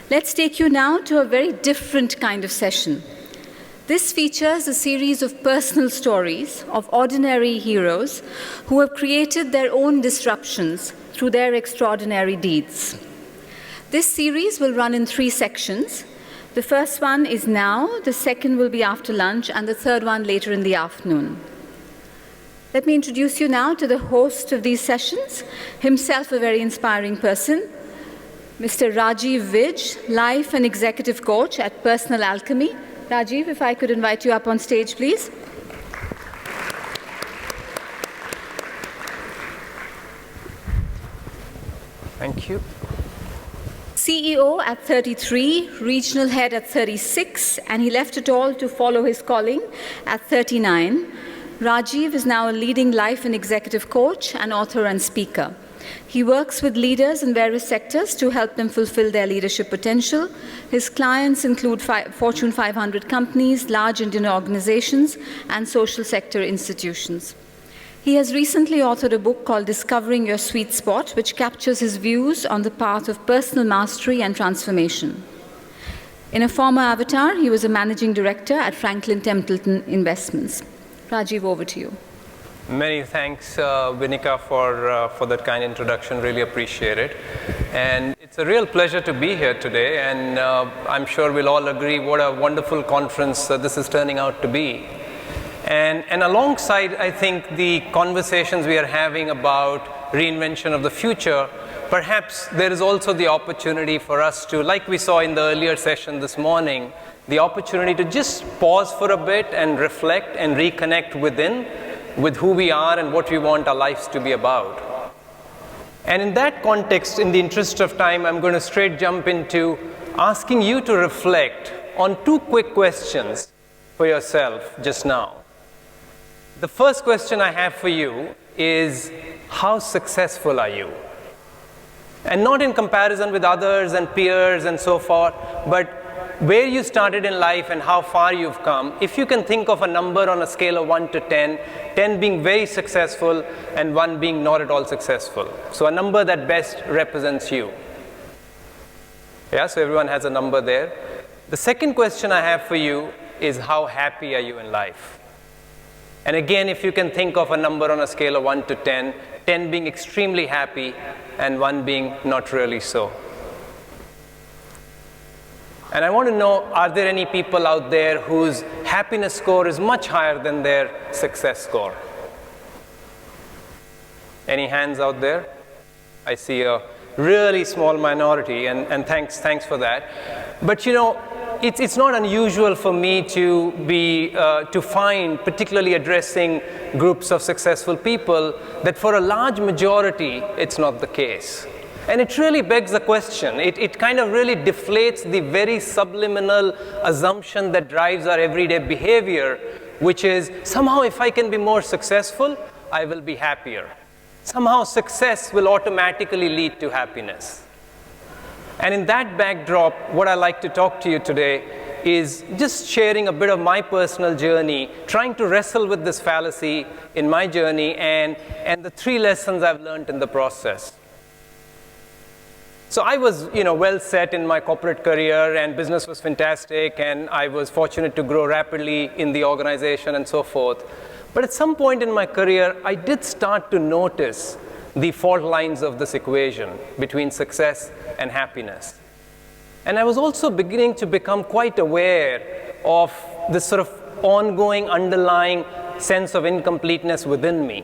Let's take you now to a very different kind of session. This features a series of personal stories of ordinary heroes who have created their own disruptions through their extraordinary deeds. This series will run in 3 sections. The first one is now, the second will be after lunch, and the third one later in the afternoon. Let me introduce you now to the host of these sessions, himself a very inspiring person, Mr. Rajiv Vij, Life and Executive Coach at Personal Alchemy. Rajiv, if I could invite you up on stage, please. Thank you. CEO at 33, regional head at 36, and he left it all to follow his calling at 39. Rajiv is now a leading life and executive coach and author and speaker. He works with leaders in various sectors to help them fulfill their leadership potential. His clients include Fortune 500 companies, large Indian organizations, and social sector institutions. He has recently authored a book called Discovering Your Sweet Spot, which captures his views on the path of personal mastery and transformation. In a former avatar, he was a managing director at Franklin Templeton Investments. Rajiv, over to you. Many thanks, Vinika, for that kind introduction. Really appreciate it. And it's a real pleasure to be here today. And I'm sure we'll all agree what a wonderful conference this is turning out to be. And alongside, I think, the conversations we are having about reinvention of the future, perhaps there is also the opportunity for us to, like we saw in the earlier session this morning, the opportunity to just pause for a bit and reflect and reconnect within with who we are and what we want our lives to be about. And in that context, in the interest of time, I'm going to straight jump into asking you to reflect on 2 quick questions for yourself just now. The first question I have for you is, how successful are you? And not in comparison with others and peers and so forth, but where you started in life and how far you've come. If you can think of a number on a scale of 1 to 10, 10 being very successful and 1 being not at all successful. So a number that best represents you. Yeah, so everyone has a number there. The second question I have for you is, how happy are you in life? And again, if you can think of a number on a scale of 1 to 10, 10 being extremely happy and 1 being not really so. And I want to know, are there any people out there whose happiness score is much higher than their success score? Any hands out there? I see a really small minority, and thanks for that. But you know, it's not unusual for me to find, particularly addressing groups of successful people, that for a large majority, it's not the case. And it really begs the question. It kind of really deflates the very subliminal assumption that drives our everyday behavior, which is, somehow if I can be more successful, I will be happier. Somehow success will automatically lead to happiness. And in that backdrop, what I'd like to talk to you today is just sharing a bit of my personal journey, trying to wrestle with this fallacy in my journey, and the 3 lessons I've learned in the process. So I was, well set in my corporate career, and business was fantastic, and I was fortunate to grow rapidly in the organization and so forth. But at some point in my career, I did start to notice the fault lines of this equation between success and happiness. And I was also beginning to become quite aware of this sort of ongoing underlying sense of incompleteness within me.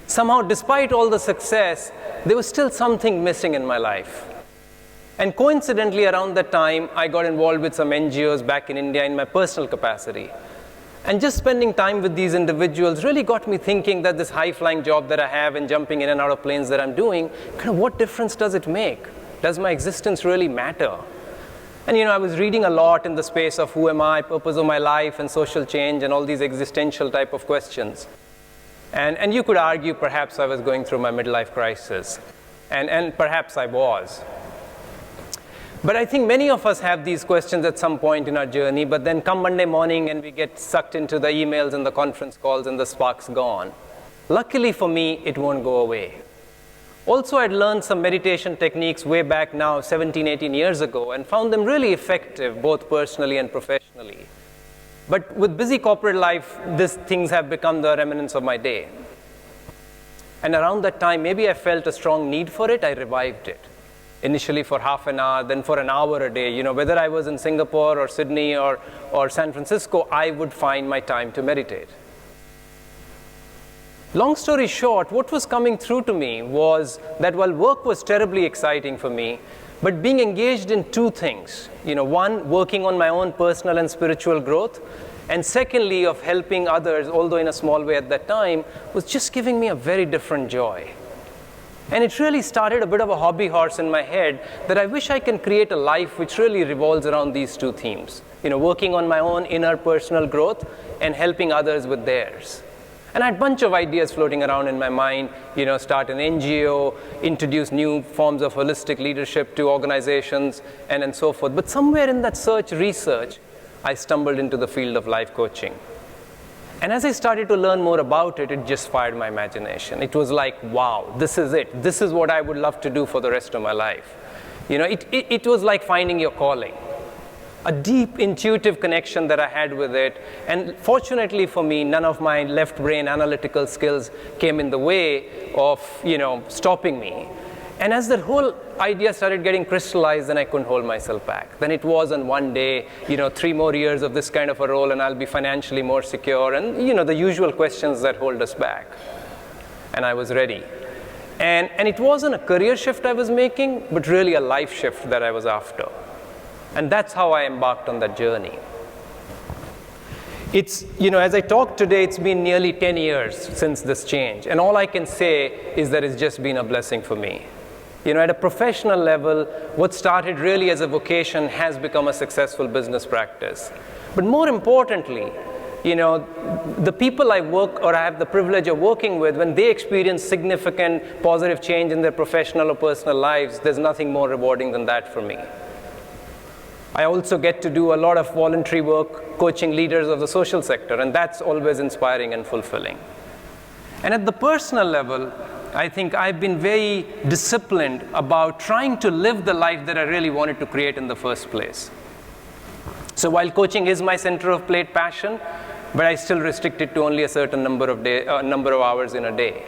Somehow, despite all the success, there was still something missing in my life. And coincidentally, around that time, I got involved with some NGOs back in India in my personal capacity. And just spending time with these individuals really got me thinking that this high-flying job that I have and jumping in and out of planes that I'm doing, kind of what difference does it make? Does my existence really matter? And I was reading a lot in the space of who am I, purpose of my life, and social change, and all these existential type of questions. And you could argue perhaps I was going through my midlife crisis. And perhaps I was. But I think many of us have these questions at some point in our journey, but then come Monday morning and we get sucked into the emails and the conference calls and the spark's gone. Luckily for me, it won't go away. Also, I'd learned some meditation techniques way back now, 17, 18 years ago, and found them really effective, both personally and professionally. But with busy corporate life, these things have become the remnants of my day. And around that time, maybe I felt a strong need for it, I revived it. Initially for half an hour, then for an hour a day. Whether I was in Singapore or Sydney or San Francisco, I would find my time to meditate. Long story short, what was coming through to me was that while work was terribly exciting for me, but being engaged in two things, one, working on my own personal and spiritual growth, and secondly, of helping others, although in a small way at that time, was just giving me a very different joy. And it really started a bit of a hobby horse in my head that I wish I can create a life which really revolves around these two themes, working on my own inner personal growth and helping others with theirs. And I had a bunch of ideas floating around in my mind, start an NGO, introduce new forms of holistic leadership to organizations, and so forth. But somewhere in that research, I stumbled into the field of life coaching. And as I started to learn more about it, it just fired my imagination. It was like, wow, this is it. This is what I would love to do for the rest of my life. It was like finding your calling. A deep intuitive connection that I had with it. And fortunately for me, none of my left brain analytical skills came in the way of, stopping me. And as that whole idea started getting crystallized, then I couldn't hold myself back. Then it was on one day, 3 more years of this kind of a role and I'll be financially more secure and, the usual questions that hold us back. And I was ready. And it wasn't a career shift I was making, but really a life shift that I was after. And that's how I embarked on that journey. It's, as I talk today, it's been nearly 10 years since this change. And all I can say is that it's just been a blessing for me. At a professional level, what started really as a vocation has become a successful business practice. But more importantly, the people I work or I have the privilege of working with, when they experience significant positive change in their professional or personal lives, there's nothing more rewarding than that for me. I also get to do a lot of voluntary work coaching leaders of the social sector, and that's always inspiring and fulfilling. And at the personal level, I think I've been very disciplined about trying to live the life that I really wanted to create in the first place. So while coaching is my center of plate passion, but I still restrict it to only a certain number of hours in a day.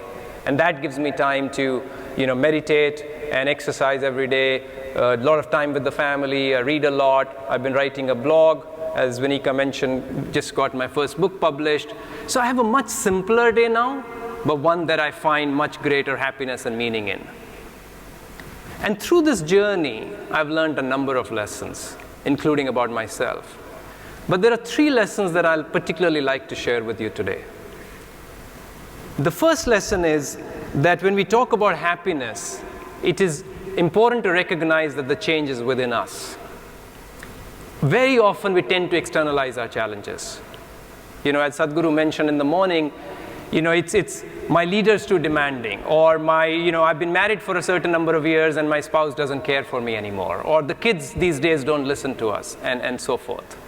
And that gives me time to, meditate and exercise every day, a lot of time with the family, I read a lot. I've been writing a blog. As Vinika mentioned, just got my first book published. So I have a much simpler day now, but one that I find much greater happiness and meaning in. And through this journey, I've learned a number of lessons, including about myself. But there are 3 lessons that I'll particularly like to share with you today. The first lesson is that when we talk about happiness, it is important to recognize that the change is within us. Very often we tend to externalize our challenges. As Sadhguru mentioned in the morning, it's my leader's too demanding, or I've been married for a certain number of years and my spouse doesn't care for me anymore, or the kids these days don't listen to us, and so forth.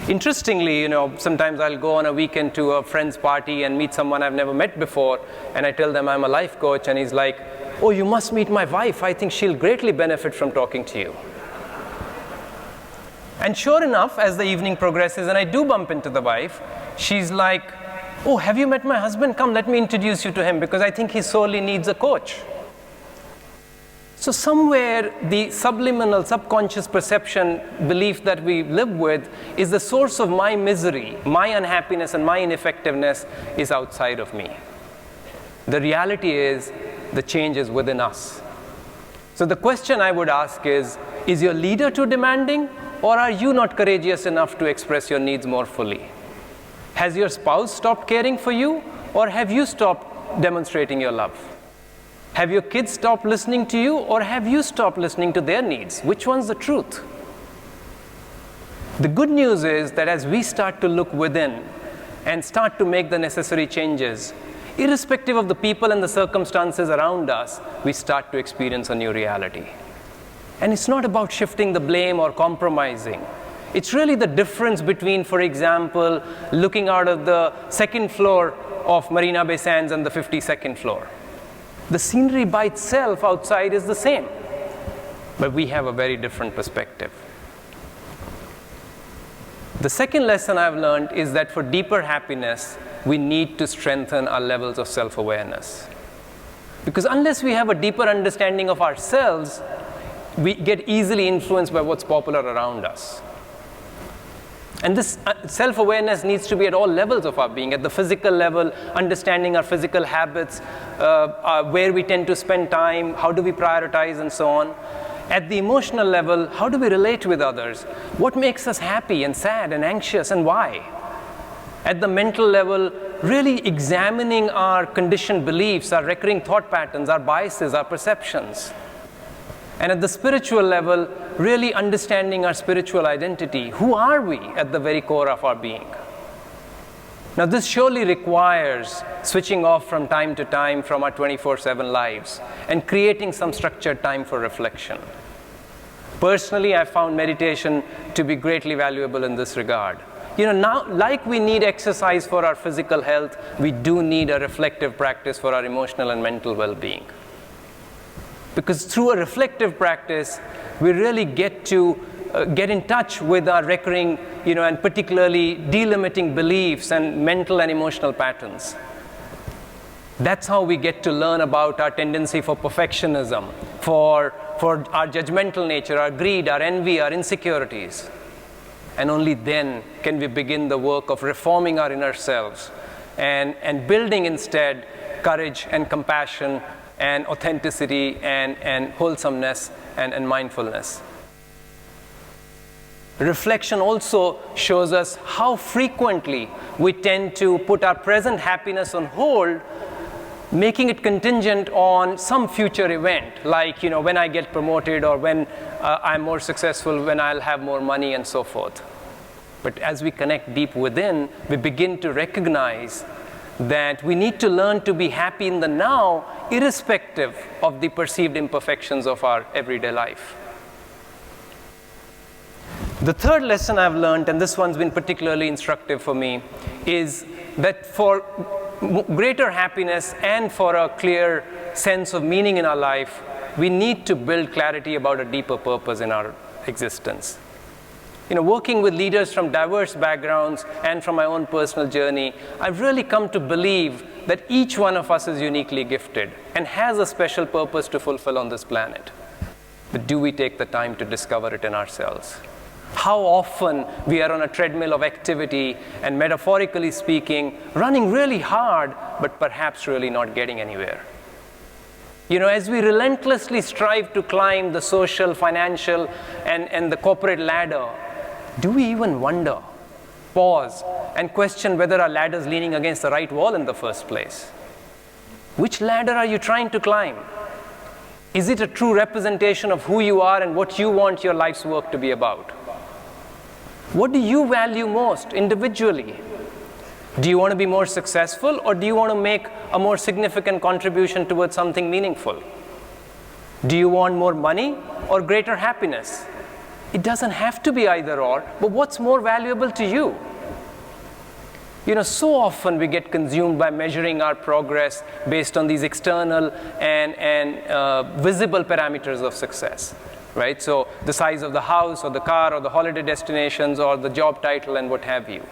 Interestingly, sometimes I'll go on a weekend to a friend's party and meet someone I've never met before, and I tell them I'm a life coach, and he's like, "Oh, you must meet my wife. I think she'll greatly benefit from talking to you." And sure enough, as the evening progresses and I do bump into the wife, she's like, "Oh, have you met my husband? Come, let me introduce you to him because I think he sorely needs a coach." So somewhere the subliminal, subconscious perception, belief that we live with is the source of my misery, my unhappiness, and my ineffectiveness is outside of me. The reality is the change is within us. So the question I would ask is your leader too demanding, or are you not courageous enough to express your needs more fully? Has your spouse stopped caring for you, or have you stopped demonstrating your love? Have your kids stopped listening to you, or have you stopped listening to their needs? Which one's the truth? The good news is that as we start to look within and start to make the necessary changes, irrespective of the people and the circumstances around us, we start to experience a new reality. And it's not about shifting the blame or compromising. It's really the difference between, for example, looking out of the second floor of Marina Bay Sands and the 52nd floor. The scenery by itself outside is the same, but we have a very different perspective. The second lesson I've learned is that for deeper happiness, we need to strengthen our levels of self-awareness. Because unless we have a deeper understanding of ourselves, we get easily influenced by what's popular around us. And this self-awareness needs to be at all levels of our being. At the physical level, understanding our physical habits, where we tend to spend time, how do we prioritize, and so on. At the emotional level, how do we relate with others? What makes us happy and sad and anxious, and why? At the mental level, really examining our conditioned beliefs, our recurring thought patterns, our biases, our perceptions. And at the spiritual level, really understanding our spiritual identity. Who are we at the very core of our being? Now, this surely requires switching off from time to time from our 24/7 lives and creating some structured time for reflection. Personally, I found meditation to be greatly valuable in this regard. Now, like we need exercise for our physical health, we do need a reflective practice for our emotional and mental well-being. Because through a reflective practice, we really get to get in touch with our recurring, and particularly delimiting beliefs and mental and emotional patterns. That's how we get to learn about our tendency for perfectionism, for our judgmental nature, our greed, our envy, our insecurities. And only then can we begin the work of reforming our inner selves and building instead courage and compassion and authenticity and wholesomeness and mindfulness. Reflection also shows us how frequently we tend to put our present happiness on hold, making it contingent on some future event, like when I get promoted, or when I'm more successful, when I'll have more money, and so forth. But as we connect deep within, we begin to recognize that we need to learn to be happy in the now, irrespective of the perceived imperfections of our everyday life. The third lesson I've learned, and this one's been particularly instructive for me, is that for greater happiness and for a clear sense of meaning in our life, we need to build clarity about a deeper purpose in our existence. Working with leaders from diverse backgrounds and from my own personal journey, I've really come to believe that each one of us is uniquely gifted and has a special purpose to fulfill on this planet. But do we take the time to discover it in ourselves? How often we are on a treadmill of activity and, metaphorically speaking, running really hard, but perhaps really not getting anywhere. As we relentlessly strive to climb the social, financial, and the corporate ladder, do we even wonder, pause, and question whether our ladder is leaning against the right wall in the first place? Which ladder are you trying to climb? Is it a true representation of who you are and what you want your life's work to be about? What do you value most individually? Do you want to be more successful, or do you want to make a more significant contribution towards something meaningful? Do you want more money or greater happiness? It doesn't have to be either or, but what's more valuable to you? So often we get consumed by measuring our progress based on these external and visible parameters of success, right? So the size of the house or the car or the holiday destinations or the job title and what have you.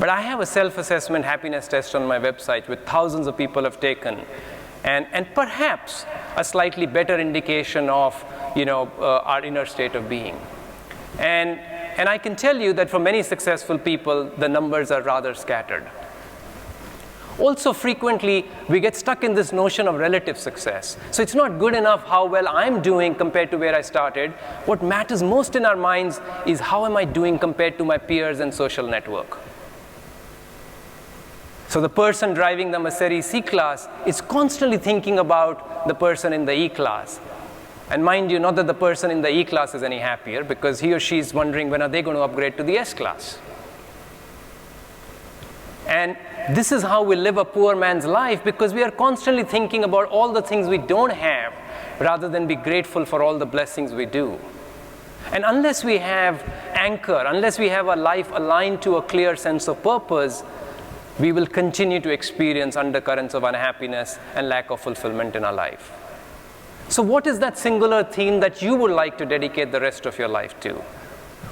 But I have a self-assessment happiness test on my website which thousands of people have taken, and perhaps a slightly better indication of our inner state of being. And I can tell you that for many successful people, the numbers are rather scattered. Also, frequently, we get stuck in this notion of relative success. So it's not good enough how well I'm doing compared to where I started. What matters most in our minds is how am I doing compared to my peers and social network. So the person driving the Mercedes C-Class is constantly thinking about the person in the E-Class. And mind you, not that the person in the E-Class is any happier, because he or she is wondering when are they going to upgrade to the S-Class. And this is how we live a poor man's life, because we are constantly thinking about all the things we don't have, rather than be grateful for all the blessings we do. And unless we have anchor, unless we have a life aligned to a clear sense of purpose, we will continue to experience undercurrents of unhappiness and lack of fulfillment in our life. So what is that singular theme that you would like to dedicate the rest of your life to?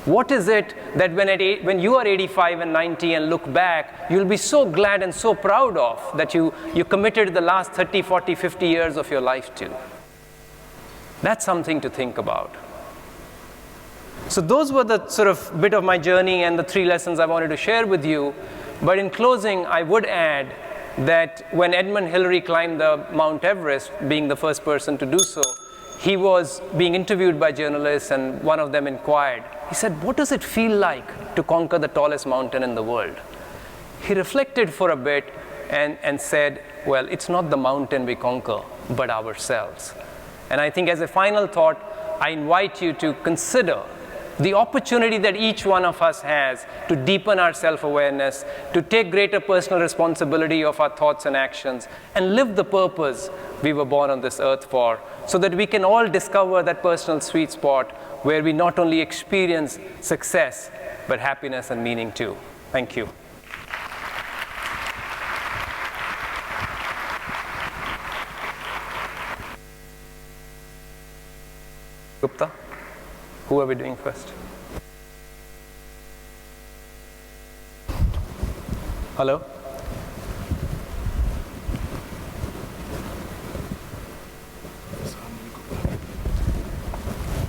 What is it that when you are 85 and 90 and look back, you'll be so glad and so proud of that you committed the last 30, 40, 50 years of your life to? That's something to think about. So those were the sort of bit of my journey and the 3 lessons I wanted to share with you. But in closing, I would add that when Edmund Hillary climbed the Mount Everest, being the first person to do so, he was being interviewed by journalists, and one of them inquired. He said, "What does it feel like to conquer the tallest mountain in the world?" He reflected for a bit and said, "Well, it's not the mountain we conquer, but ourselves." And I think as a final thought, I invite you to consider the opportunity that each one of us has to deepen our self-awareness, to take greater personal responsibility of our thoughts and actions, and live the purpose we were born on this earth for, so that we can all discover that personal sweet spot where we not only experience success, but happiness and meaning too. Thank you. Gupta? Who are we doing first? Hello?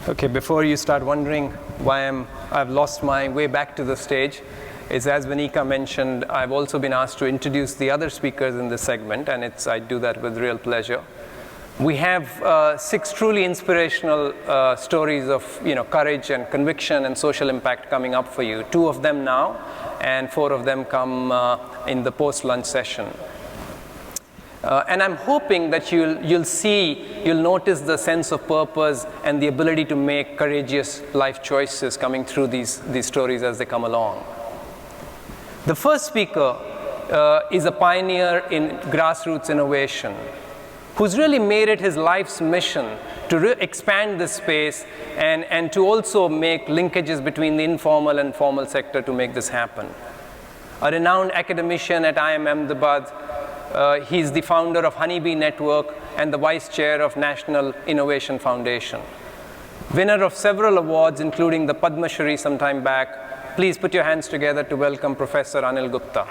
Okay, before you start wondering why I've lost my way back to the stage, is as Vinika mentioned, I've also been asked to introduce the other speakers in this segment, and I do that with real pleasure. We have 6 truly inspirational stories of courage and conviction and social impact coming up for you. 2 of them now, and 4 of them come in the post-lunch session. And I'm hoping that you'll notice the sense of purpose and the ability to make courageous life choices coming through these stories as they come along. The first speaker is a pioneer in grassroots innovation, who's really made it his life's mission to expand this space and to also make linkages between the informal and formal sector to make this happen. A renowned academician at IIM Ahmedabad, he's the founder of Honeybee Network and the vice chair of National Innovation Foundation. Winner of several awards, including the Padma Shri some time back. Please put your hands together to welcome Professor Anil Gupta.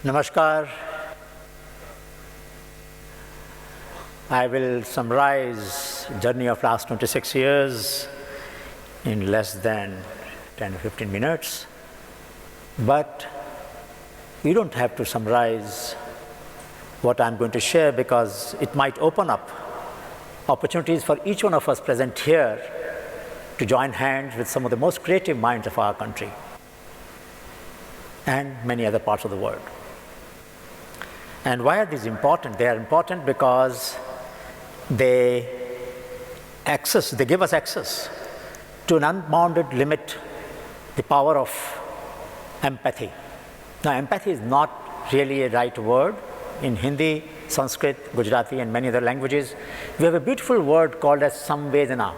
Namaskar. I will summarize the journey of last 26 years in less than 10 or 15 minutes. But you don't have to summarize what I'm going to share, because it might open up opportunities for each one of us present here to join hands with some of the most creative minds of our country and many other parts of the world. And why are these important? They are important because they give us access to an unbounded limit, the power of empathy. Now, empathy is not really a right word. In Hindi, Sanskrit, Gujarati, and many other languages, we have a beautiful word called as samvedana.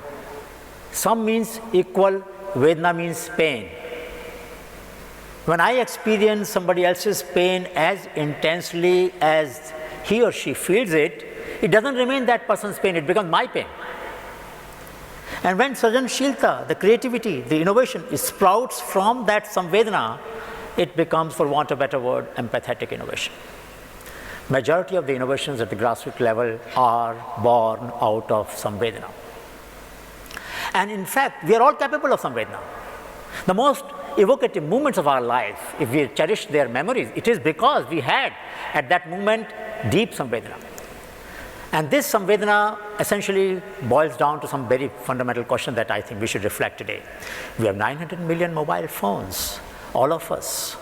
Sam means equal, vedana means pain. When I experience somebody else's pain as intensely as he or she feels it, it doesn't remain that person's pain, it becomes my pain. And when Sajanshilta, the creativity, the innovation, sprouts from that samvedana, it becomes, for want of a better word, empathetic innovation. Majority of the innovations at the grassroots level are born out of samvedana. And in fact, we are all capable of samvedana. The most evocative moments of our life, if we cherish their memories, it is because we had at that moment deep samvedana. And this samvedana essentially boils down to some very fundamental question that I think we should reflect today. We have 900 million mobile phones, all of us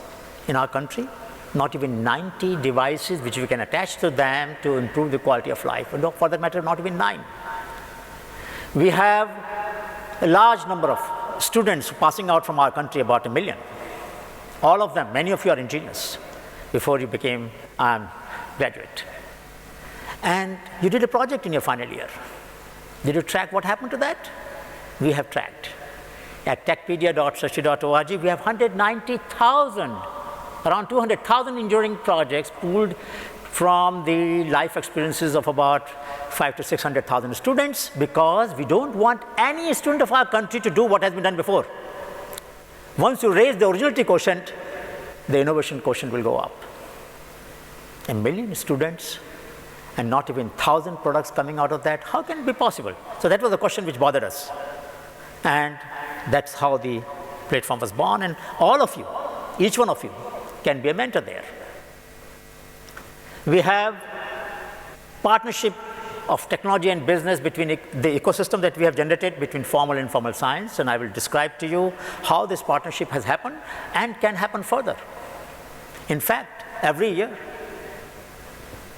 in our country, not even 90 devices which we can attach to them to improve the quality of life, and for that matter, not even 9. We have a large number of students passing out from our country, about 1 million. All of them, many of you are engineers. before you became graduate. And you did a project in your final year. Did you track what happened to that? We have tracked. At techpedia.sashi.org, we have 190,000, around 200,000 enduring projects pooled from the life experiences of about 500,000 to 600,000 students, because we don't want any student of our country to do what has been done before. Once you raise the originality quotient, the innovation quotient will go up. 1 million students and not even 1,000 products coming out of that, how can it be possible? So that was the question which bothered us. And that's how the platform was born, and all of you, each one of you, can be a mentor there. We have partnership of technology and business between the ecosystem that we have generated between formal and informal science, and I will describe to you how this partnership has happened and can happen further. In fact, every year,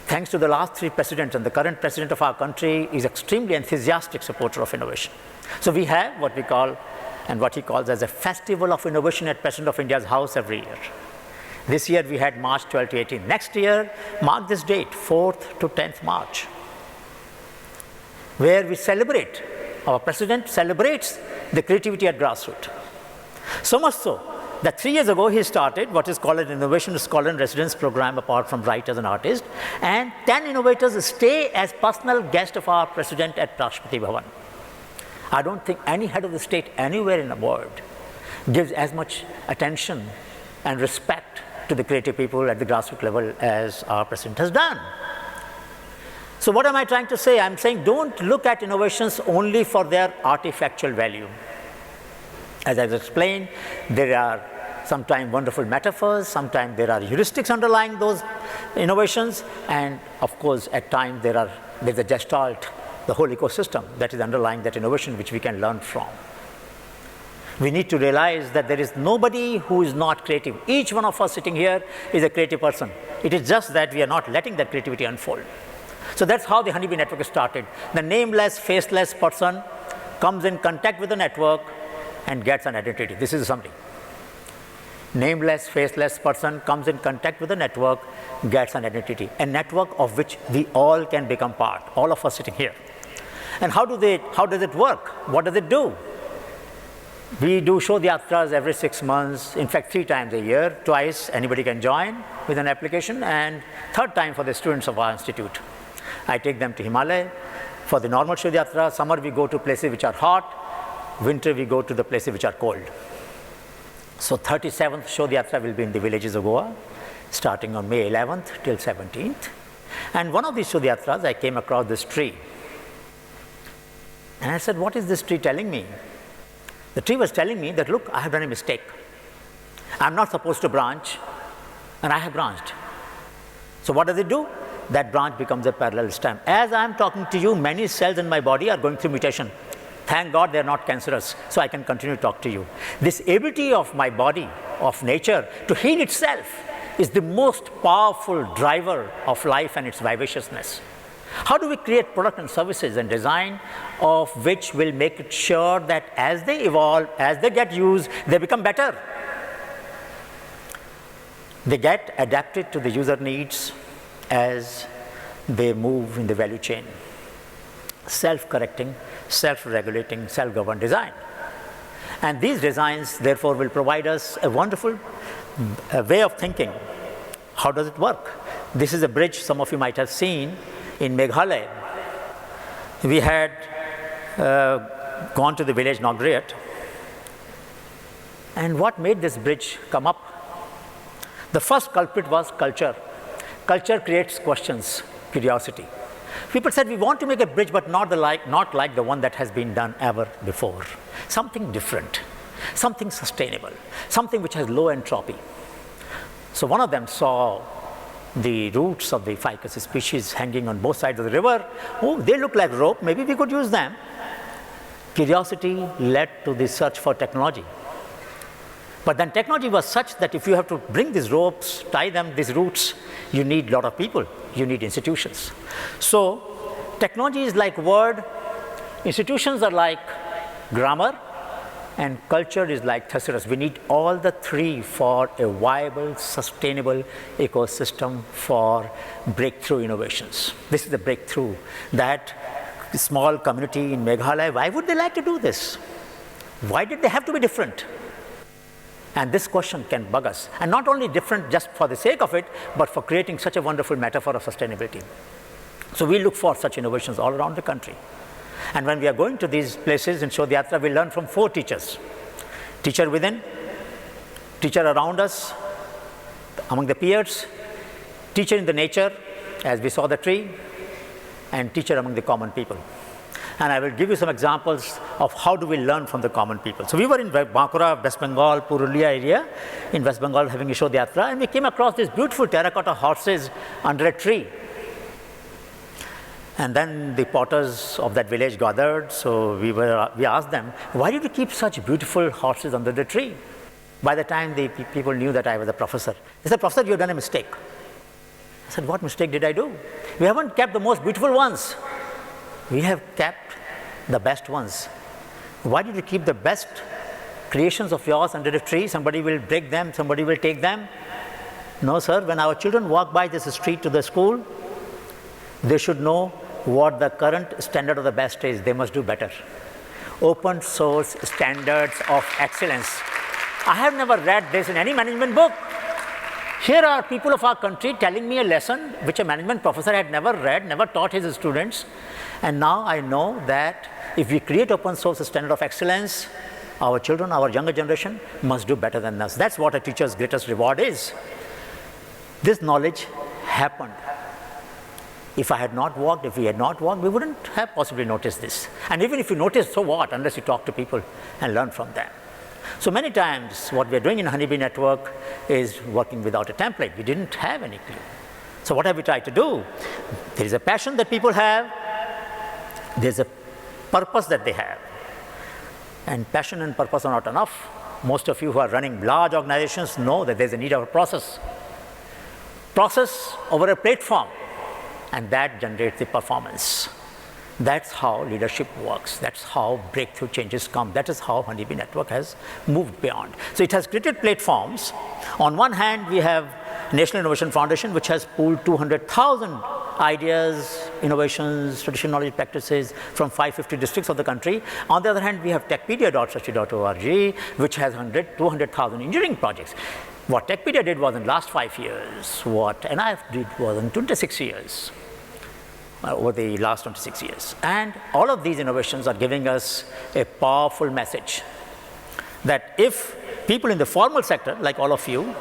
thanks to the last 3 presidents, and the current president of our country is extremely enthusiastic supporter of innovation. So we have what we call, and what he calls as a festival of innovation at President of India's house every year. This year we had March 12 to 18. Next year, mark this date, 4th to 10th March, where we celebrate, our president celebrates the creativity at grassroots. So much so that 3 years ago he started what is called an Innovation Scholar in Residence program apart from writers and artists, and 10 innovators stay as personal guests of our president at Rashtrapati Bhavan. I don't think any head of the state anywhere in the world gives as much attention and respect to the creative people at the grassroots level as our president has done. So what am I trying to say? I'm saying don't look at innovations only for their artifactual value. As I've explained, there are sometimes wonderful metaphors, sometimes there are heuristics underlying those innovations, and of course at times there's a gestalt, the whole ecosystem that is underlying that innovation which we can learn from. We need to realize that there is nobody who is not creative. Each one of us sitting here is a creative person. It is just that we are not letting that creativity unfold. So that's how the Honeybee Network started. The nameless, faceless person comes in contact with the network and gets an identity. This is something. Nameless, faceless person comes in contact with the network, gets an identity. A network of which we all can become part, all of us sitting here. And how does it work? What does it do? We do Shodhyatras every 6 months, in fact 3 times a year. Twice anybody can join with an application, and 3rd time for the students of our institute. I take them to Himalaya for the normal Shodhyatra. Summer we go to places which are hot, winter we go to the places which are cold. So 37th Shodhyatra will be in the villages of Goa, starting on May 11th till 17th. And one of these Shodhyatras, I came across this tree. And I said, what is this tree telling me? The tree was telling me that, look, I have done a mistake. I'm not supposed to branch, and I have branched. So what does it do? That branch becomes a parallel stem. As I'm talking to you, many cells in my body are going through mutation. Thank God they're not cancerous, so I can continue to talk to you. This ability of my body, of nature, to heal itself is the most powerful driver of life and its vivaciousness. How do we create product and services and design of which will make it sure that as they evolve, as they get used, they become better? They get adapted to the user needs as they move in the value chain. Self-correcting, self-regulating, self-governed design. And these designs, therefore, will provide us a wonderful way of thinking. How does it work? This is a bridge some of you might have seen in Meghalaya. We had gone to the village Nogriat, and what made this bridge come up? The first culprit was culture. Culture creates questions, curiosity. People said, we want to make a bridge, but not like the one that has been done ever before. Something different, something sustainable, something which has low entropy. So one of them saw the roots of the ficus species hanging on both sides of the river. Oh, they look like rope, maybe we could use them. Curiosity led to the search for technology. But then technology was such that if you have to bring these ropes, tie them, these roots, you need a lot of people, you need institutions. So technology is like word, institutions are like grammar, and culture is like thesaurus. We need all the three for a viable, sustainable ecosystem for breakthrough innovations. This is the breakthrough. That small community in Meghalaya, why would they like to do this? Why did they have to be different? And this question can bug us. And not only different just for the sake of it, but for creating such a wonderful metaphor of sustainability. So we look for such innovations all around the country. And when we are going to these places in Shodh Yatra, we learn from 4 teachers. Teacher within, teacher around us, among the peers, teacher in the nature, as we saw the tree, and teacher among the common people. And I will give you some examples of how do we learn from the common people. So we were in Bankura, West Bengal, Purulia area, in West Bengal having a Shodh Yatra, and we came across these beautiful terracotta horses under a tree. And then the potters of that village gathered, so we asked them, why did you keep such beautiful horses under the tree? By the time the people knew that I was a professor, they said, Professor, you have done a mistake. I said, what mistake did I do? We haven't kept the most beautiful ones. We have kept the best ones. Why did you keep the best creations of yours under the tree? Somebody will break them, somebody will take them. No, sir, when our children walk by this street to the school, they should know what the current standard of the best is. They must do better. Open source standards of excellence. I have never read this in any management book. Here are people of our country telling me a lesson which a management professor had never read, never taught his students. And now I know that if we create open source standard of excellence, our children, our younger generation must do better than us. That's what a teacher's greatest reward is. This knowledge happened. If I had not walked, if we had not walked, we wouldn't have possibly noticed this. And even if you notice, so what, unless you talk to people and learn from them. So many times what we are doing in Honeybee Network is working without a template. We didn't have any clue. So what have we tried to do? There is a passion that people have. There's a purpose that they have. And passion and purpose are not enough. Most of you who are running large organizations know that there's a need of a process. Process over a platform. And that generates the performance. That's how leadership works. That's how breakthrough changes come. That is how Honeybee Network has moved beyond. So it has created platforms. On one hand, we have National Innovation Foundation, which has pooled 200,000 ideas, innovations, traditional knowledge practices from 550 districts of the country. On the other hand, we have techpedia.sachi.org, which has 200,000 engineering projects. What Techpedia did was in the last 5 years. What NIF did was in 26 years. Over the last 26 years. And all of these innovations are giving us a powerful message that if people in the formal sector, like all of you,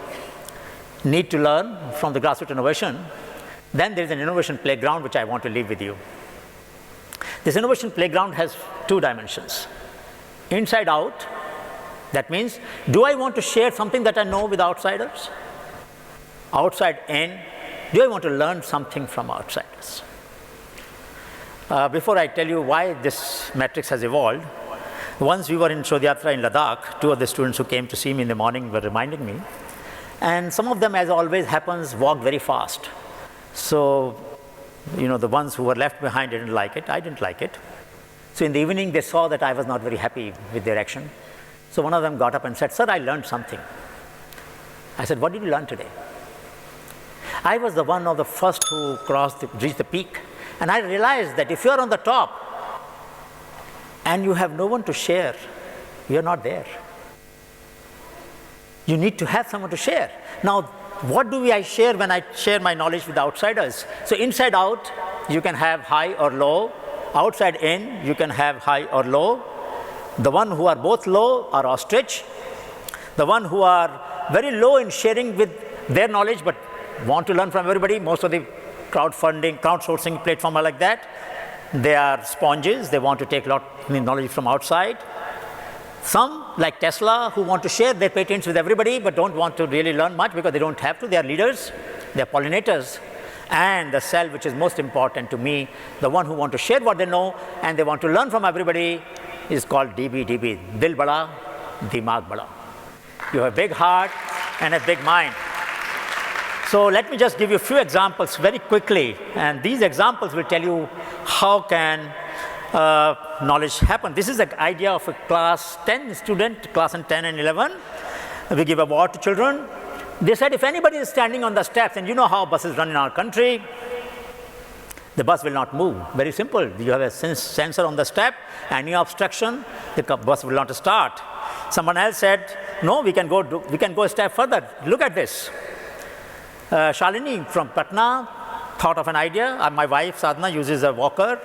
need to learn from the grassroots innovation, then there is an innovation playground which I want to leave with you. This innovation playground has 2 dimensions. Inside out, that means, do I want to share something that I know with outsiders? Outside in, do I want to learn something from outsiders? Before I tell you why this matrix has evolved, once we were in Shodh Yatra in Ladakh, 2 of the students who came to see me in the morning were reminding me, and some of them, as always happens, walked very fast. So, the ones who were left behind didn't like it, I didn't like it. So in the evening, they saw that I was not very happy with their action. So one of them got up and said, sir, I learned something. I said, what did you learn today? I was the one of the first who reached the peak. And I realized that if you're on the top and you have no one to share, you're not there. You need to have someone to share. Now, what do I share when I share my knowledge with outsiders? So inside out, you can have high or low. Outside in, you can have high or low. The one who are both low are ostrich. The one who are very low in sharing with their knowledge but want to learn from everybody, most of the crowdsourcing platform are like that. They are sponges. They want to take a lot of knowledge from outside. Some, like Tesla, who want to share their patents with everybody but don't want to really learn much because they don't have to. They are leaders. They are pollinators. And the cell, which is most important to me, the one who want to share what they know and they want to learn from everybody, is called DB. Dil bada, dimag bada. You have a big heart and a big mind. So let me just give you a few examples very quickly, and these examples will tell you how can knowledge happen. This is the idea of a class 10 student, class in 10 and 11. We give award to children. They said if anybody is standing on the steps, and you know how buses run in our country, the bus will not move. Very simple. You have a sensor on the step, any obstruction, the bus will not start. Someone else said, no, we can go a step further. Look at this. Shalini from Patna thought of an idea. My wife Sadhana uses a walker.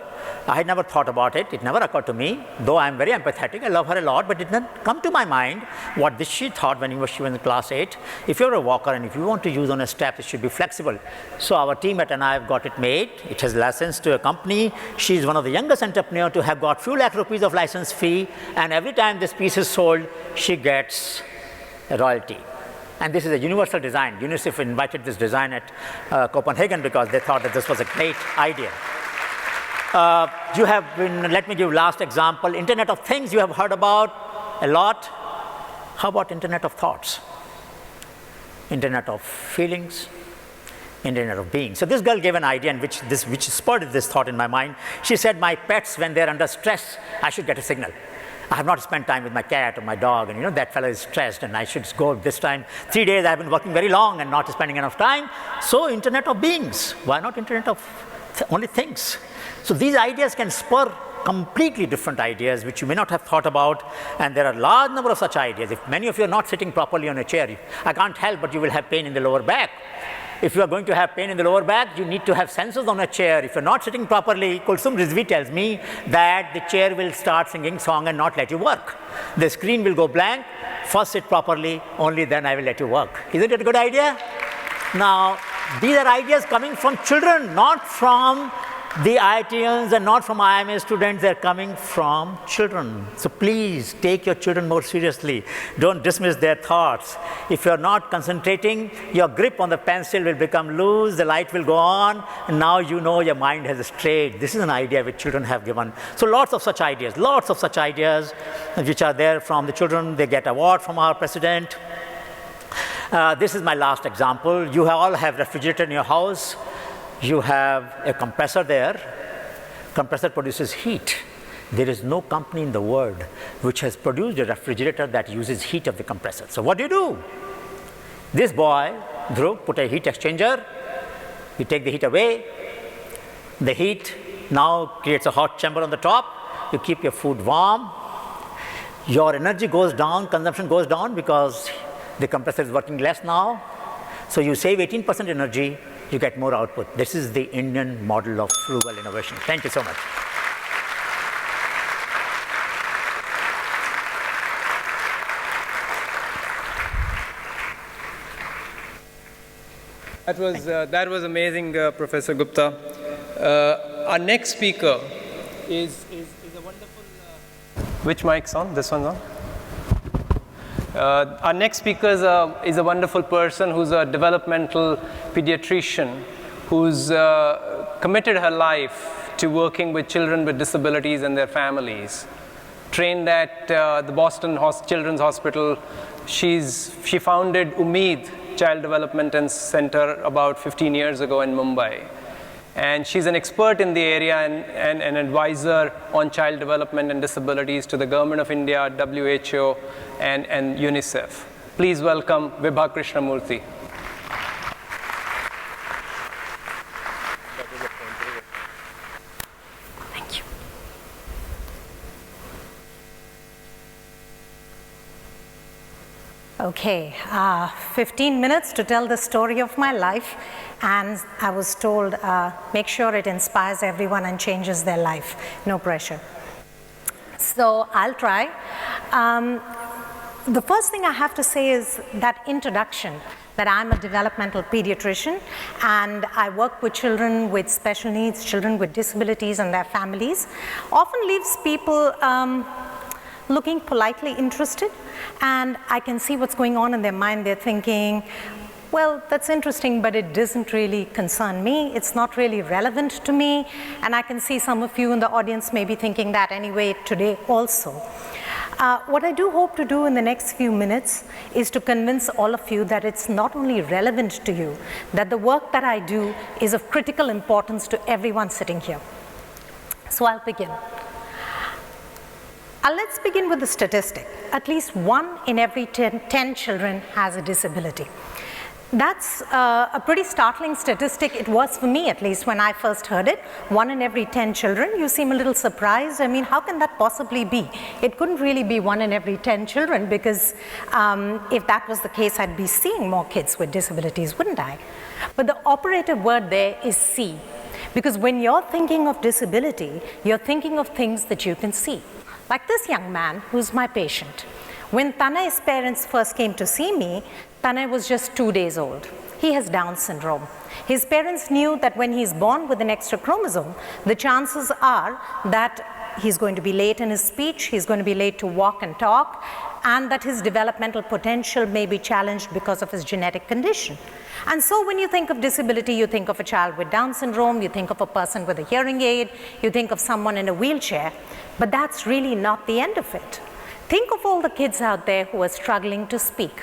I had never thought about it. It never occurred to me, though I am very empathetic. I love her a lot, but it didn't come to my mind what this she thought when she was in class 8. If you're a walker and if you want to use on a step, it should be flexible. So our team at NI have got it made. It has licensed to a company. She is one of the youngest entrepreneurs to have got few lakh rupees of license fee, and every time this piece is sold, she gets a royalty. And this is a universal design. UNICEF invited this design at Copenhagen because they thought that this was a great idea. Let me give last example. Internet of Things you have heard about a lot. How about Internet of Thoughts? Internet of Feelings, Internet of Being. So this girl gave an idea which spurred this thought in my mind. She said, my pets, when they're under stress, I should get a signal. I have not spent time with my cat or my dog, and that fellow is stressed and I should go this time. 3 days I've been working very long and not spending enough time. So Internet of Beings. Why not Internet of only things? So these ideas can spur completely different ideas which you may not have thought about, and there are a large number of such ideas. If many of you are not sitting properly on a chair, I can't help but you will have pain in the lower back. If you are going to have pain in the lower back, you need to have sensors on a chair. If you're not sitting properly, Kulsum Rizvi tells me that the chair will start singing song and not let you work. The screen will go blank. First sit properly, only then I will let you work. Isn't it a good idea? Now, these are ideas coming from children, not from the IITians and not from IMA students. They're coming from children. So please take your children more seriously. Don't dismiss their thoughts. If you're not concentrating, your grip on the pencil will become loose, the light will go on, and now you know your mind has strayed. This is an idea which children have given. So lots of such ideas which are there from the children. They get award from our president. This is my last example. You all have refrigerator in your house. You have a compressor there. Compressor produces heat. There is no company in the world which has produced a refrigerator that uses heat of the compressor. So what do? This boy, Dhruv, put a heat exchanger. You take the heat away. The heat now creates a hot chamber on the top. You keep your food warm. Your energy goes down, consumption goes down because the compressor is working less now. So you save 18% energy. You get more output. This is the Indian model of frugal innovation. Thank you so much. That was amazing, Professor Gupta. Our next speaker is a wonderful. Which mic's on? This one's on. Our next speaker is a wonderful person who's a developmental pediatrician who's committed her life to working with children with disabilities and their families. Trained at the Boston Children's Hospital, she founded Umeed Child Development Center about 15 years ago in Mumbai. And she's an expert in the area and an advisor on child development and disabilities to the Government of India, WHO, and UNICEF. Please welcome Vibha Krishnamurthy. Thank you. Okay, 15 minutes to tell the story of my life. And I was told, make sure it inspires everyone and changes their life. No pressure. So I'll try. The first thing I have to say is that introduction, that I'm a developmental pediatrician and I work with children with special needs, children with disabilities and their families, often leaves people looking politely interested, and I can see what's going on in their mind. They're thinking, well, that's interesting, but it doesn't really concern me. It's not really relevant to me. And I can see some of you in the audience may be thinking that anyway today also. What I do hope to do in the next few minutes is to convince all of you that it's not only relevant to you, that the work that I do is of critical importance to everyone sitting here. So I'll begin. Let's begin with the statistic. At least 1 in every 10 children has a disability. That's a pretty startling statistic. It was for me, at least, when I first heard it. 1 in every 10 children. You seem a little surprised. I mean, how can that possibly be? It couldn't really be 1 in every 10 children, because if that was the case, I'd be seeing more kids with disabilities, wouldn't I? But the operative word there is see. Because when you're thinking of disability, you're thinking of things that you can see. Like this young man, who's my patient. When Tanay's parents first came to see me, Tanay was just 2 days old. He has Down syndrome. His parents knew that when he's born with an extra chromosome, the chances are that he's going to be late in his speech, he's going to be late to walk and talk, and that his developmental potential may be challenged because of his genetic condition. And so when you think of disability, you think of a child with Down syndrome, you think of a person with a hearing aid, you think of someone in a wheelchair, but that's really not the end of it. Think of all the kids out there who are struggling to speak.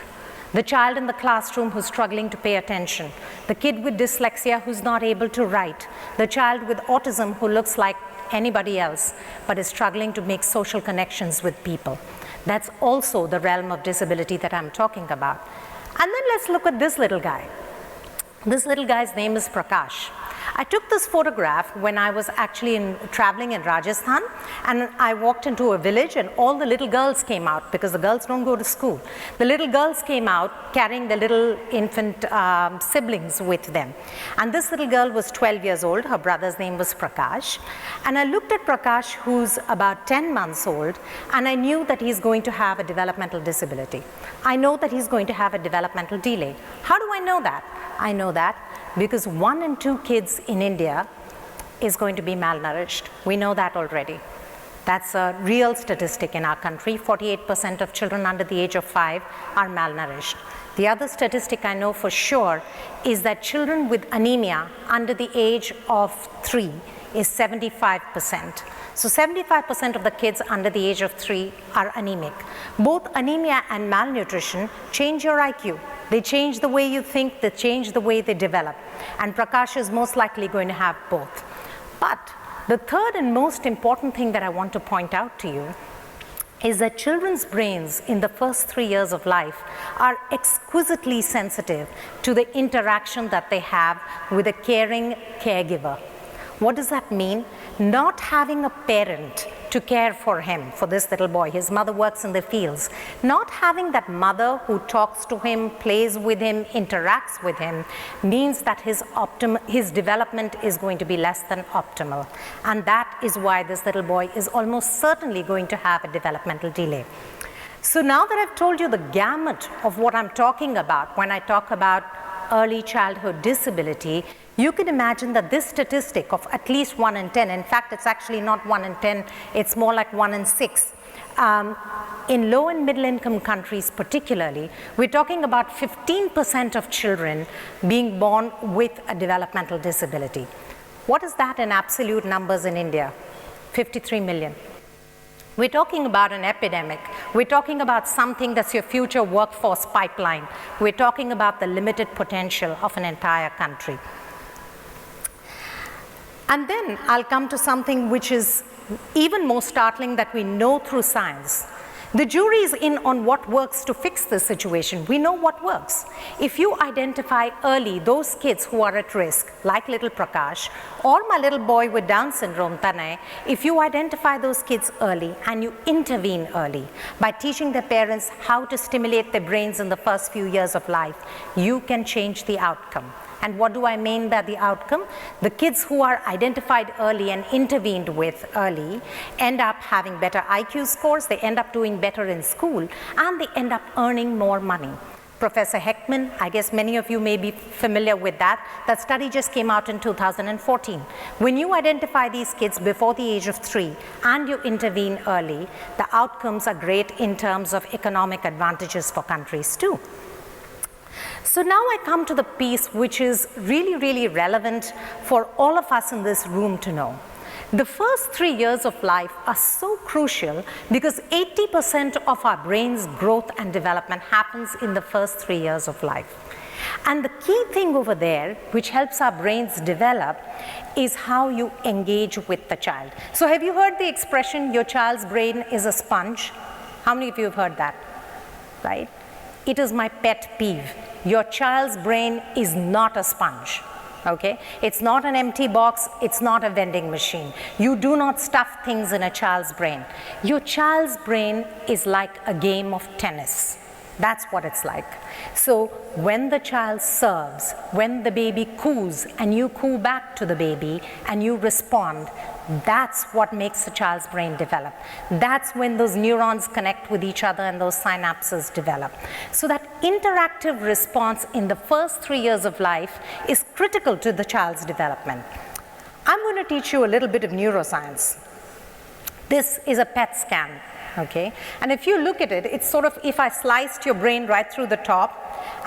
The child in the classroom who's struggling to pay attention. The kid with dyslexia who's not able to write. The child with autism who looks like anybody else, but is struggling to make social connections with people. That's also the realm of disability that I'm talking about. And then let's look at this little guy. This little guy's name is Prakash. I took this photograph when I was actually traveling in Rajasthan, and I walked into a village and all the little girls came out, because the girls don't go to school. The little girls came out carrying the little infant siblings with them. And this little girl was 12 years old. Her brother's name was Prakash. And I looked at Prakash, who's about 10 months old, and I knew that he's going to have a developmental disability. I know that he's going to have a developmental delay. How do I know that? I know that because 1 in 2 kids in India is going to be malnourished. We know that already. That's a real statistic in our country. 48% of children under the age of 5 are malnourished. The other statistic I know for sure is that children with anemia under the age of 3 is 75%. So 75% of the kids under the age of 3 are anemic. Both anemia and malnutrition change your IQ. They change the way you think, they change the way they develop. And Prakash is most likely going to have both. But the third and most important thing that I want to point out to you is that children's brains in the first 3 years of life are exquisitely sensitive to the interaction that they have with a caring caregiver. What does that mean? Not having a parent to care for him, for this little boy. His mother works in the fields. Not having that mother who talks to him, plays with him, interacts with him, means that his development is going to be less than optimal. And that is why this little boy is almost certainly going to have a developmental delay. So now that I've told you the gamut of what I'm talking about when I talk about early childhood disability, you can imagine that this statistic of at least 1 in 10, in fact, it's actually not 1 in 10, it's more like 1 in 6. In low and middle income countries particularly, we're talking about 15% of children being born with a developmental disability. What is that in absolute numbers in India? 53 million. We're talking about an epidemic. We're talking about something that's your future workforce pipeline. We're talking about the limited potential of an entire country. And then I'll come to something which is even more startling that we know through science. The jury is in on what works to fix this situation. We know what works. If you identify early those kids who are at risk, like little Prakash, or my little boy with Down syndrome, Tanay, if you identify those kids early and you intervene early by teaching their parents how to stimulate their brains in the first few years of life, you can change the outcome. And what do I mean by the outcome? The kids who are identified early and intervened with early end up having better IQ scores, they end up doing better in school, and they end up earning more money. Professor Heckman, I guess many of you may be familiar with that. That study just came out in 2014. When you identify these kids before the age of 3 and you intervene early, the outcomes are great in terms of economic advantages for countries too. So now I come to the piece which is really, really relevant for all of us in this room to know. The first 3 years of life are so crucial because 80% of our brain's growth and development happens in the first 3 years of life. And the key thing over there, which helps our brains develop, is how you engage with the child. So have you heard the expression, your child's brain is a sponge? How many of you have heard that, right? It is my pet peeve. Your child's brain is not a sponge. Okay? It's not an empty box, it's not a vending machine. You do not stuff things in a child's brain. Your child's brain is like a game of tennis. That's what it's like. So when the child serves, when the baby coos and you coo back to the baby and you respond, that's what makes the child's brain develop. That's when those neurons connect with each other and those synapses develop. So that interactive response in the first 3 years of life is critical to the child's development. I'm going to teach you a little bit of neuroscience. This is a PET scan. Okay? And if you look at it, it's sort of if I sliced your brain right through the top,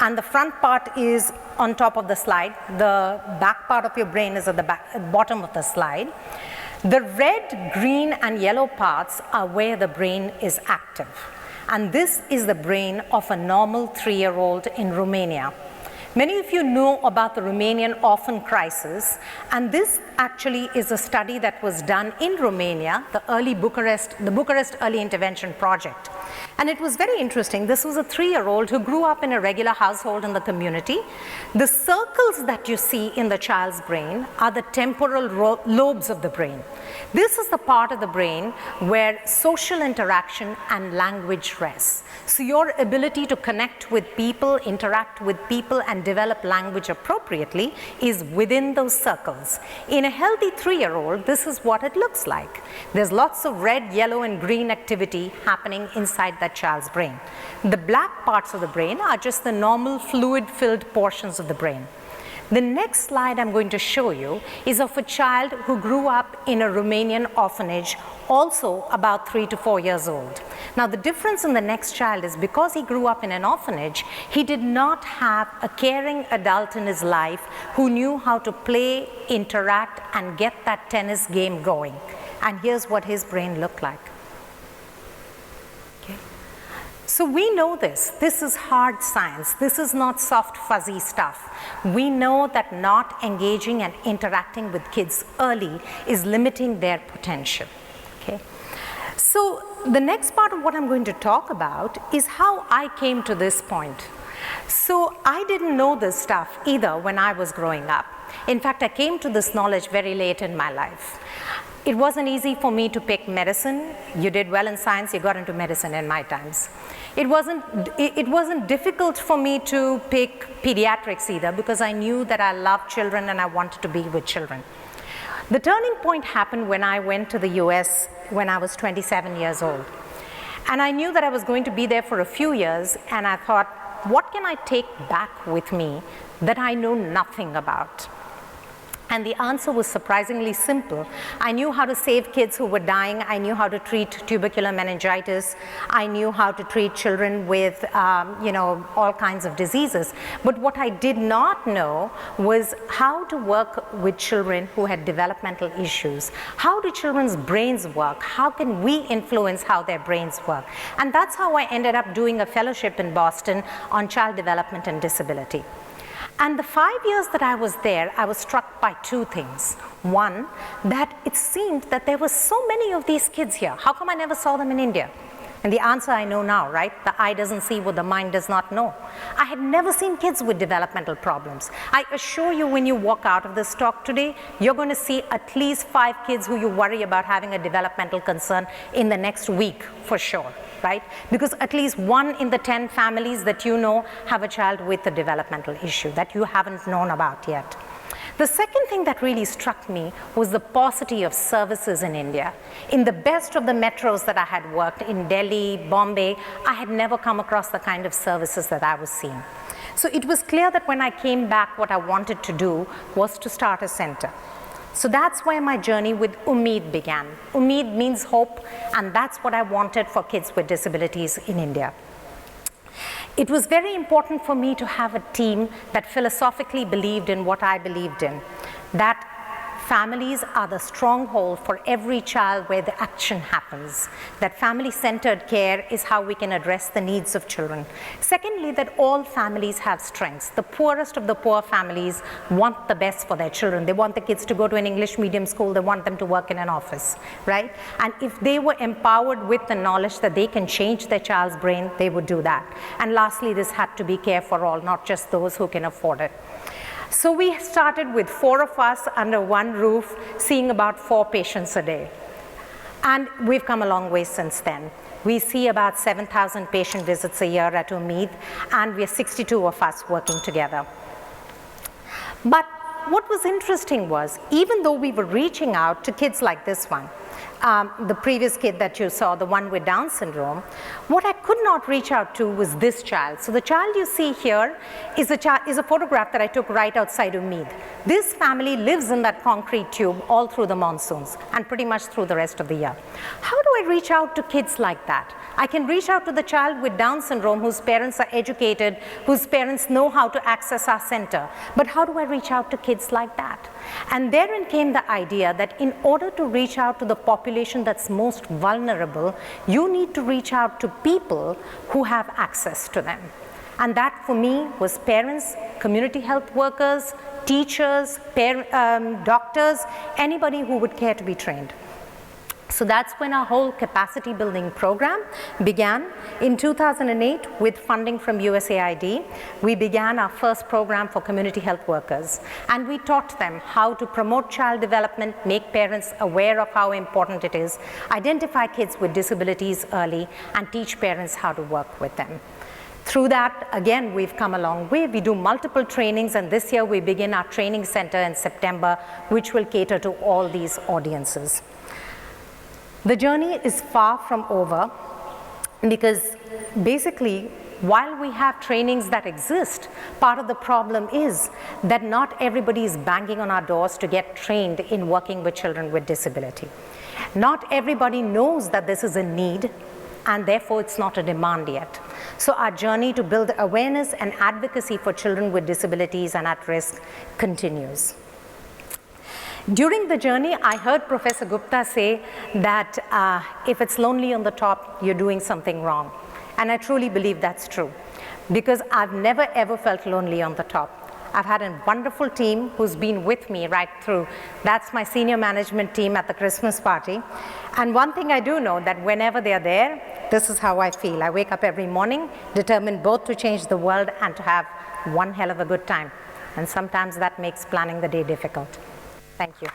and the front part is on top of the slide, the back part of your brain is at the bottom of the slide. The red, green, and yellow parts are where the brain is active. And this is the brain of a normal 3-year-old in Romania. Many of you know about the Romanian orphan crisis, and this actually is a study that was done in Romania, the Bucharest Early Intervention Project. And it was very interesting. This was a 3-year-old who grew up in a regular household in the community. The circles that you see in the child's brain are the temporal lobes of the brain. This is the part of the brain where social interaction and language rests. So your ability to connect with people, interact with people, and develop language appropriately is within those circles. In a healthy 3-year-old, this is what it looks like. There's lots of red, yellow, and green activity happening inside that child's brain. The black parts of the brain are just the normal fluid-filled portions of the brain. The next slide I'm going to show you is of a child who grew up in a Romanian orphanage, also about 3 to 4 years old. Now the difference in the next child is because he grew up in an orphanage, he did not have a caring adult in his life who knew how to play, interact, and get that tennis game going. And here's what his brain looked like. So we know this. This is hard science. This is not soft, fuzzy stuff. We know that not engaging and interacting with kids early is limiting their potential. Okay? So the next part of what I'm going to talk about is how I came to this point. So I didn't know this stuff either when I was growing up. In fact, I came to this knowledge very late in my life. It wasn't easy for me to pick medicine. You did well in science, you got into medicine in my times. It wasn't difficult for me to pick pediatrics either because I knew that I loved children and I wanted to be with children. The turning point happened when I went to the US when I was 27 years old. And I knew that I was going to be there for a few years, and I thought, what can I take back with me that I know nothing about? And the answer was surprisingly simple. I knew how to save kids who were dying. I knew how to treat tubercular meningitis. I knew how to treat children with, all kinds of diseases. But what I did not know was how to work with children who had developmental issues. How do children's brains work? How can we influence how their brains work? And that's how I ended up doing a fellowship in Boston on child development and disability. And the 5 years that I was there, I was struck by two things. One, that it seemed that there were so many of these kids here. How come I never saw them in India? And the answer I know now, right? The eye doesn't see what the mind does not know. I had never seen kids with developmental problems. I assure you, when you walk out of this talk today, you're going to see at least 5 kids who you worry about having a developmental concern in the next week, for sure, right? Because at least 1 in the 10 families that you know have a child with a developmental issue that you haven't known about yet. The second thing that really struck me was the paucity of services in India. In the best of the metros that I had worked, in Delhi, Bombay, I had never come across the kind of services that I was seeing. So it was clear that when I came back, what I wanted to do was to start a center. So that's where my journey with Ummeed began. Ummeed means hope, and that's what I wanted for kids with disabilities in India. It was very important for me to have a team that philosophically believed in what I believed in, that families are the stronghold for every child where the action happens. That family-centered care is how we can address the needs of children. Secondly, that all families have strengths. The poorest of the poor families want the best for their children. They want the kids to go to an English medium school. They want them to work in an office, right? And if they were empowered with the knowledge that they can change their child's brain, they would do that. And lastly, this had to be care for all, not just those who can afford it. So we started with 4 of us under one roof, seeing about 4 patients a day. And we've come a long way since then. We see about 7,000 patient visits a year at Umeed, and we are 62 of us working together. But what was interesting was, even though we were reaching out to kids like this one, the previous kid that you saw, the one with Down syndrome, what I could not reach out to was this child. So the child you see here is a photograph that I took right outside Umeed. This family lives in that concrete tube all through the monsoons and pretty much through the rest of the year. How do I reach out to kids like that? I can reach out to the child with Down syndrome whose parents are educated, whose parents know how to access our center. But how do I reach out to kids like that? And therein came the idea that in order to reach out to the population that's most vulnerable, you need to reach out to people who have access to them. And that for me was parents, community health workers, teachers, doctors, anybody who would care to be trained. So that's when our whole capacity building program began. In 2008, with funding from USAID, we began our first program for community health workers. And we taught them how to promote child development, make parents aware of how important it is, identify kids with disabilities early, and teach parents how to work with them. Through that, again, we've come a long way. We do multiple trainings, and this year we begin our training center in September, which will cater to all these audiences. The journey is far from over because basically, while we have trainings that exist, part of the problem is that not everybody is banging on our doors to get trained in working with children with disability. Not everybody knows that this is a need, and therefore it's not a demand yet. So our journey to build awareness and advocacy for children with disabilities and at risk continues. During the journey, I heard Professor Gupta say that if it's lonely on the top, you're doing something wrong. And I truly believe that's true, because I've never ever felt lonely on the top. I've had a wonderful team who's been with me right through. That's my senior management team at the Christmas party. And one thing I do know, that whenever they're there, this is how I feel. I wake up every morning determined both to change the world and to have one hell of a good time. And sometimes that makes planning the day difficult. Thank you.